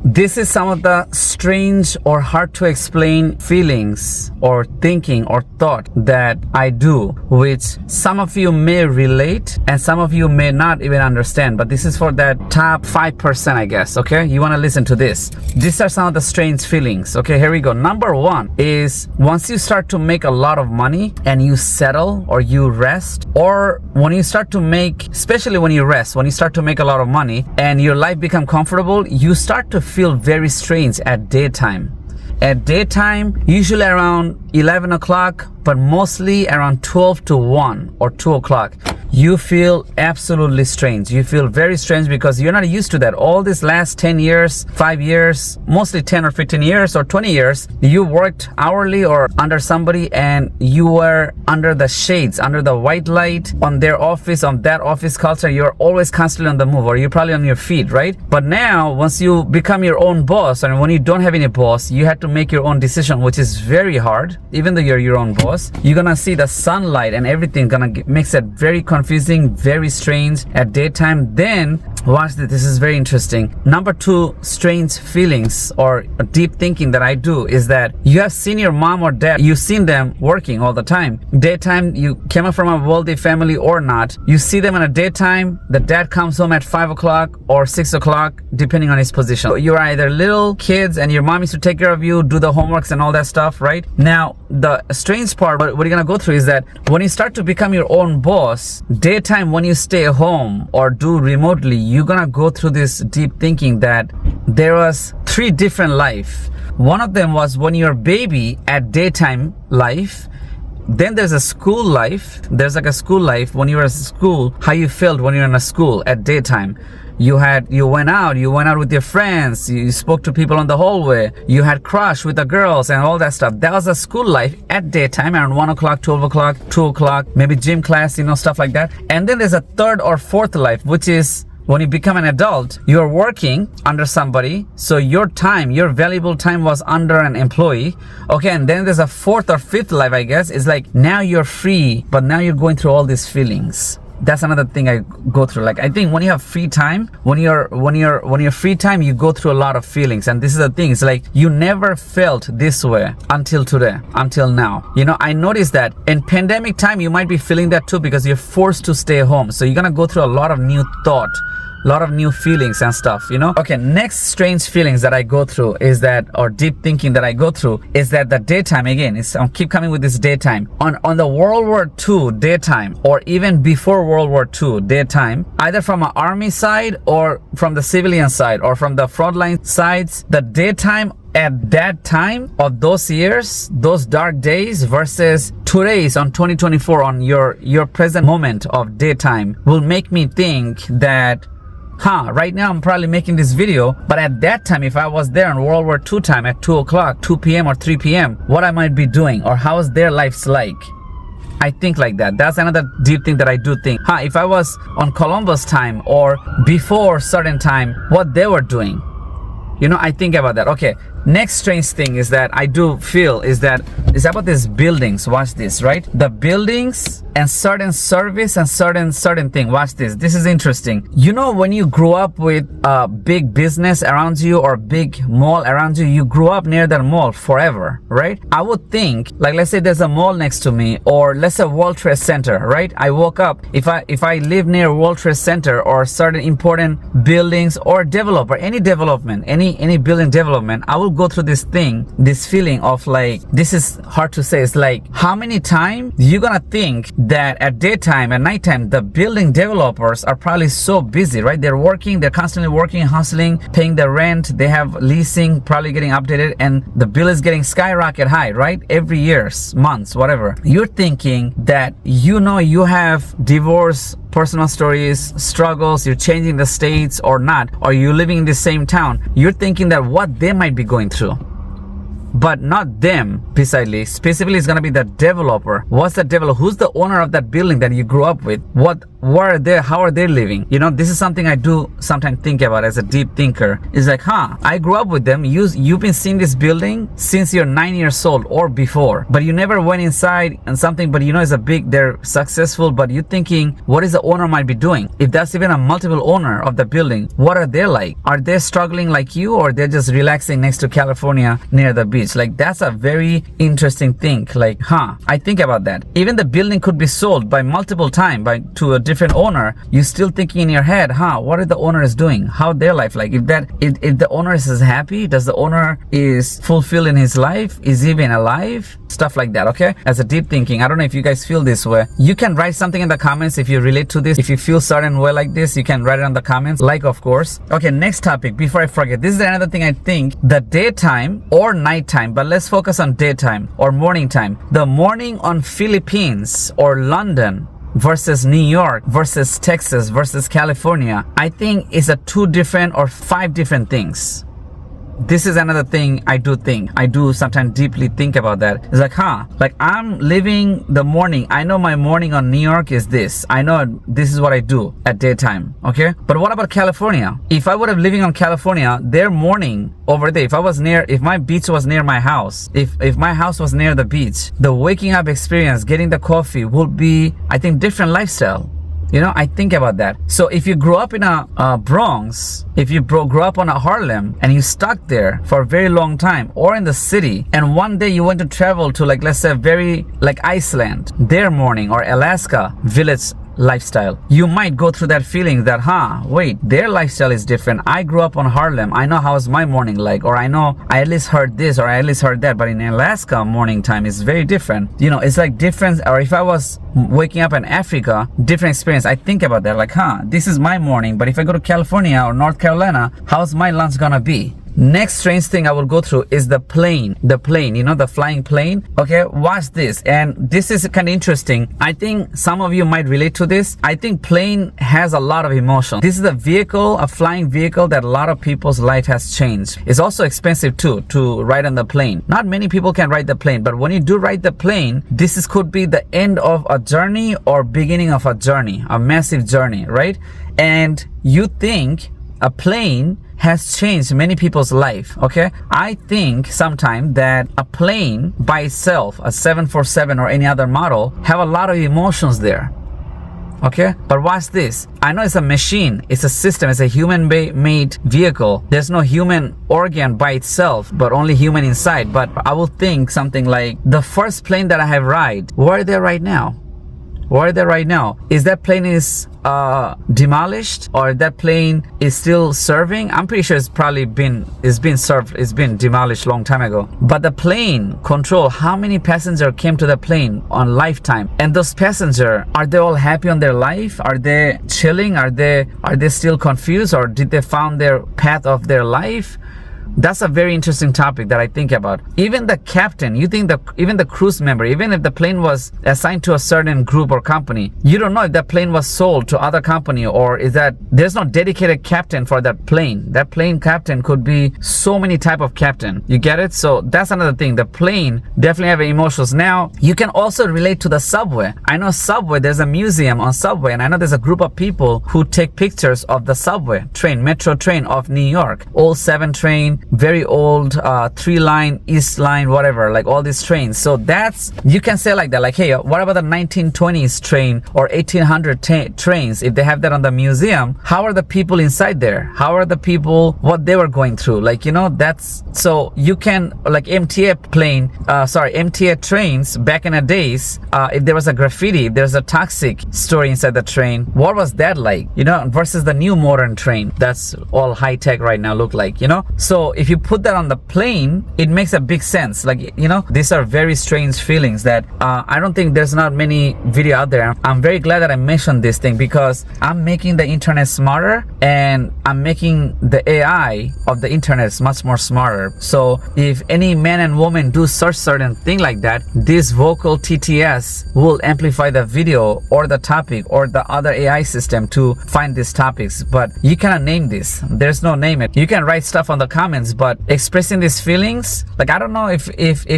This is some of the strange or hard to explain feelings or thinking or thought that I do, which some of you may relate and some of you may not even understand. But this is for that top 5%, I guess. Okay, you want to listen to this. These are some of the strange feelings. Okay, here we go. Number one is once you start to make a lot of money and you settle or you rest, or when you start to make, especially when you rest, when you start to make a lot of money and your life become comfortable, you start to feel very strange at daytime. At daytime, usually around 11 o'clock, but mostly around 12 to 1 or 2 o'clock, you feel absolutely strange. You feel very strange because you're not used to that. All these last 10 years, 5 years, mostly 10 or 15 years or 20 years, you worked hourly or under somebody and you were under the shades, under the white light on their office, on that office culture. You're always constantly on the move, or you're probably on your feet, right? But now, once you become your own boss, and when you don't have any boss, you have to make your own decision, which is very hard. Even though you're your own boss, you're gonna see the sunlight and everything makes it very confusing, very strange at daytime. Then watch this. This is very interesting. Number two, strange feelings or deep thinking that I do is that you have seen your mom or dad, you've seen them working all the time. Daytime, you came up from a wealthy family or not, you see them in a daytime. The dad comes home at 5 o'clock or 6 o'clock, depending on his position. So you're either little kids and your mom used to take care of you, do the homeworks and all that stuff, right? Now, the strange part, what you're gonna go through is that when you start to become your own boss, daytime when you stay home or do remotely, you're gonna go through this deep thinking that there was 3 different life. One of them was when you're a baby at daytime life. Then there's a school life. There's like a school life when you're at school, how you felt when you're in a school at daytime. You went out with your friends, you spoke to people on the hallway, you had crush with the girls and all that stuff. That was a school life at daytime around 1 o'clock, 12 o'clock, 2 o'clock, maybe gym class, stuff like that. And then there's a third or fourth life, which is when you become an adult, you're working under somebody. So your time, your valuable time was under an employee. Okay, and then there's a fourth or fifth life, I guess. It's like now you're free, but now you're going through all these feelings. That's another thing I go through. Like, I think when you have free time, when you're free time, you go through a lot of feelings. And this is the thing. It's like you never felt this way until today, until now. I noticed that in pandemic time, you might be feeling that too because you're forced to stay home. So you're gonna go through a lot of new thought, a lot of new feelings and stuff, Okay, next strange feelings that I go through is that, or deep thinking that I go through is that the daytime, again, I keep coming with this daytime. On the World War II daytime, or even before World War II daytime, either from an army side or from the civilian side or from the frontline sides, the daytime at that time of those years, those dark days versus today's on 2024 on your present moment of daytime will make me think that right now I'm probably making this video, but at that time, if I was there in World War II time at 2 o'clock, 2 p.m. or 3 p.m., what I might be doing or how is their lives like? I think like that. That's another deep thing that I do think. If I was on Columbus time or before certain time, what they were doing. I think about that. Okay, next strange thing is that I do feel is that it's about these buildings. Watch this, right? The buildings and certain service and certain thing. Watch this. This is interesting. When you grow up with a big business around you or big mall around you, you grew up near that mall forever, right? I would think, like, let's say there's a mall next to me, or let's say World Trade Center, right? I woke up, if I live near World Trade Center or certain important buildings or developer, any development, any building development, I will go through this feeling of like, this is hard to say. It's like, how many times you're gonna think that at daytime, at nighttime, the building developers are probably so busy, right? They're constantly working, hustling, paying the rent, they have leasing, probably getting updated, and the bill is getting skyrocket high, right? Every year, months, whatever. You're thinking that you have divorce, personal stories, struggles, you're changing the states or not, or you're living in the same town. You're thinking that what they might be going through. But not them, specifically it's gonna be the developer. What's the developer? Who's the owner of that building that you grew up with? What what are they, how are they living? You know, this is something I do sometimes think about as a deep thinker. It's like, I grew up with them. You've been seeing this building since you're 9 years old or before, but you never went inside and something, but you know, they're successful, but you're thinking, what is the owner might be doing? If that's even a multiple owner of the building, what are they like? Are they struggling like you, or they're just relaxing next to California near the beach? Like, that's a very interesting thing. Like, I think about that. Even the building could be sold by multiple time to a different owner. You're still thinking in your head, what are the owners doing? How their life like? If the owner is happy, does the owner is fulfilled in his life? Is he even alive? Stuff like that, okay? As a deep thinking. I don't know if you guys feel this way. You can write something in the comments if you relate to this. If you feel certain way like this, you can write it in the comments. Like, of course. Okay, next topic before I forget. This is another thing I think, the daytime or nighttime, but let's focus on daytime or morning time. The morning on Philippines or London versus New York versus Texas versus California, I think is a 2 different or 5 different things. This is another thing I do sometimes deeply think about that. It's like, like I'm living the morning. I know my morning on New York is this. I know this is what I do at daytime, okay? But what about California? If I would have living on California, their morning over there, if my beach was near my house, if my house was near the beach, the waking up experience, getting the coffee would be, I think, different lifestyle. You know, I think about that. So if you grew up in a Bronx, if you grew up on a Harlem and you stuck there for a very long time, or in the city, and one day you went to travel to, like, let's say like Iceland, their morning, or Alaska village lifestyle, you might go through that feeling that, wait, their lifestyle is different. I grew up on Harlem. I know how's my morning like, or I know I at least heard this, or I at least heard that. But in Alaska, morning time is very different. You know, it's like different. Or if I was waking up in Africa, different experience. I think about that, like, this is my morning. But if I go to California or North Carolina, how's my lunch gonna be? Next strange thing I will go through is the plane, you know, the flying plane. Okay, watch this. And this is kind of interesting. I think some of you might relate to this. I think plane has a lot of emotion. This is a flying vehicle that a lot of people's life has changed. It's also expensive too, to ride on the plane. Not many people can ride the plane, but when you do ride the plane, could be the end of a journey or beginning of a journey, a massive journey, right? And you think a plane has changed many people's life, okay? I think sometimes that a plane by itself, a 747 or any other model, have a lot of emotions there, okay? But watch this. I know it's a machine, it's a system, it's a human-made vehicle. There's no human organ by itself, but only human inside. But I will think something like, the first plane that I have ride, where are they right now? Where are they right now? Is that plane is demolished, or that plane is still serving? I'm pretty sure it's been demolished long time ago. But the plane control, how many passengers came to the plane on lifetime? And those passengers, are they all happy on their life? Are they chilling? Are they still confused, or did they found their path of their life? That's a very interesting topic that I think about. Even the captain, even the cruise member, even if the plane was assigned to a certain group or company, you don't know if that plane was sold to other company, or is that there's no dedicated captain for that plane. That plane captain could be so many type of captain. You get it? So that's another thing. The plane definitely have emotions. Now, you can also relate to the subway. I know subway, there's a museum on subway, and I know there's a group of people who take pictures of the subway train, metro train of New York, old 7 train, very old 3-line, East Line, whatever, like all these trains. So that's, you can say like that, like, hey, what about the 1920s train or 1800 trains? If they have that on the museum, how are the people inside there? How are the people, what they were going through? Like, you know, that's, so you can, like MTA trains back in the days, if there was a graffiti, if there's a toxic story inside the train, what was that like? You know, versus the new modern train that's all high tech right now look like, you know? So if you put that on the plane, it makes a big sense. Like, you know, these are very strange feelings that I don't think there's not many video out there. I'm very glad that I mentioned this thing, because I'm making the internet smarter, and I'm making the AI of the internet much more smarter. So if any man and woman do search certain thing like that, this vocal TTS will amplify the video or the topic or the other AI system to find these topics. But you cannot name this. There's no name it. You can write stuff on the comments comments, but expressing these feelings, like I don't know if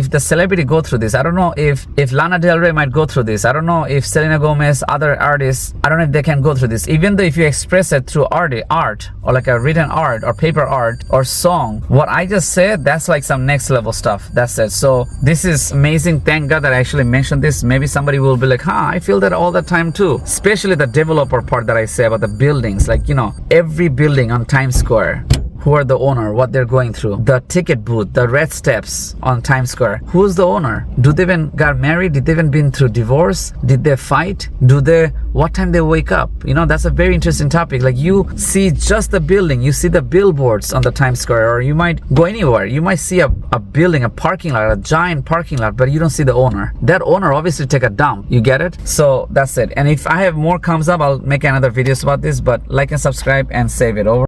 the celebrity go through this. I don't know if Lana Del Rey might go through this. I don't know if Selena Gomez, other artists, I don't know if they can go through this. Even though if you express it through art or like a written art or paper art or song, what I just said, that's like some next level stuff. That's it. So this is amazing. Thank God that I actually mentioned this. Maybe somebody will be like, I feel that all the time too. Especially the developer part that I say about the buildings, like, you know, every building on Times Square, who are the owner, what they're going through, the ticket booth, the red steps on Times Square, who's the owner? Do they even got married? Did they even been through divorce? Did they fight? What time they wake up? You know, that's a very interesting topic. Like, you see just the building, you see the billboards on the Times Square, or you might go anywhere, you might see a building, a parking lot, a giant parking lot, but you don't see the owner. That owner obviously take a dump. You get it? So that's it. And if I have more comes up, I'll make another videos about this, but like and subscribe and save it. Over.